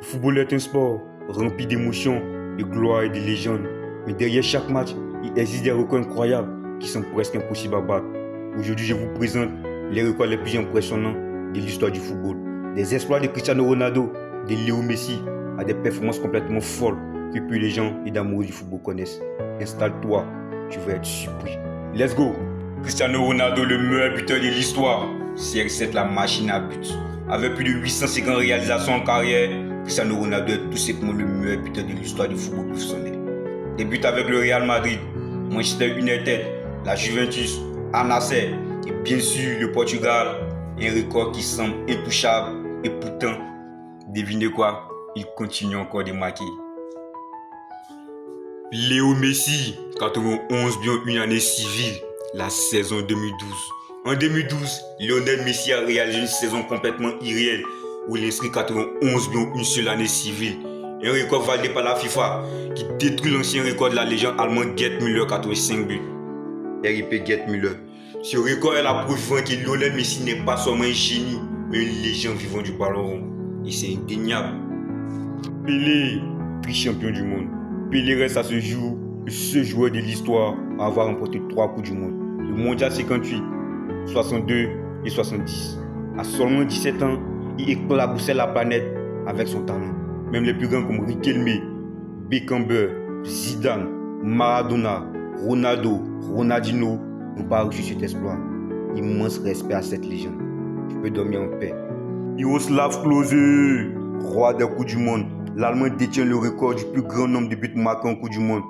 Le football est un sport rempli d'émotions, de gloire et de légendes. Mais derrière chaque match, il existe des records incroyables qui sont presque impossibles à battre. Aujourd'hui, je vous présente les records les plus impressionnants de l'histoire du football. Des exploits de Cristiano Ronaldo, de Léo Messi, à des performances complètement folles que peu les gens et d'amoureux du football connaissent. Installe-toi, tu vas être surpris. Let's go! Cristiano Ronaldo, le meilleur buteur de l'histoire. CR7, la machine à but. Avec plus de 850 réalisations en carrière, Cristiano Ronaldo est tout simplement le meilleur buteur de l'histoire du football professionnel. Débute avec le Real Madrid, Manchester United, la Juventus, Al Nassr et bien sûr le Portugal. Un record qui semble intouchable et pourtant, devinez quoi, il continue encore de marquer. Léo Messi, 91 buts en une année civile, la saison 2012. En 2012, Lionel Messi a réalisé une saison complètement irréelle où il inscrit 91 buts en une seule année civile. Un record validé par la FIFA qui détruit l'ancien record de la légende allemande Gerd Müller, 85 buts. RIP Gerd Müller. Ce record est la preuve vivante que Lionel Messi n'est pas seulement un génie, mais une légende vivante du ballon rond. Et c'est indéniable. Pelé, triple-champion du monde. Pelé reste à ce jour le seul joueur de l'histoire à avoir remporté 3 Coupes du Monde. Le Mondial 58, 62 et 70. À seulement 17 ans, il éclaboussait la planète avec son talent. Même les plus grands comme Riquelme, Beckenbauer, Zidane, Maradona, Ronaldo, Ronaldinho n'ont pas reçu cet exploit. Immense respect à cette légende. Tu peux dormir en paix. Miroslav Klose, roi des Coupes du Monde. L'Allemagne détient le record du plus grand nombre de buts marqués en Coupe du Monde,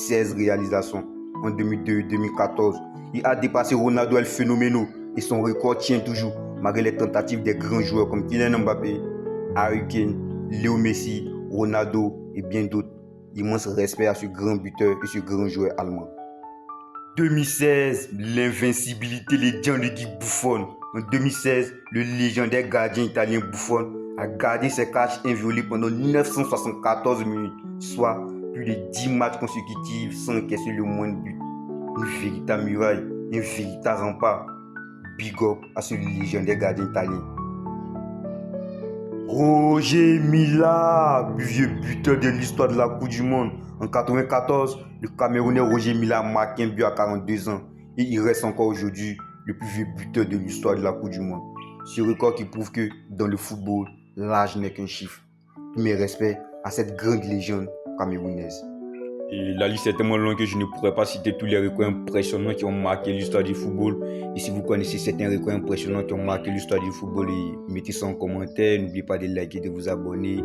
16 réalisations. En 2002 et 2014, il a dépassé Ronaldo El Phénoméno et son record tient toujours malgré les tentatives des grands joueurs comme Kylian Mbappé, Harry Kane, Léo Messi, Ronaldo et bien d'autres. Immense respect à ce grand buteur et ce grand joueur allemand. 2016, l'invincibilité légendaire de Guy Buffon. En 2016, le légendaire gardien italien Buffon a gardé ses cages inviolées pendant 974 minutes, soit plus de 10 matchs consécutifs sans encaisser le moindre but. Une véritable muraille, un véritable rempart. Big up à ce légendaire gardien italien. Roger Milla, plus vieux buteur de l'histoire de la Coupe du Monde. En 1994, le Camerounais Roger Milla a marqué un but à 42 ans et il reste encore aujourd'hui le plus vieux buteur de l'histoire de la Coupe du Monde. Ce record qui prouve que dans le football, l'âge n'est qu'un chiffre. Tous mes respects à cette grande légende camerounaise. Et la liste est tellement longue que je ne pourrais pas citer tous les records impressionnants qui ont marqué l'histoire du football. Et si vous connaissez certains records impressionnants qui ont marqué l'histoire du football, mettez ça en commentaire. N'oubliez pas de liker et de vous abonner.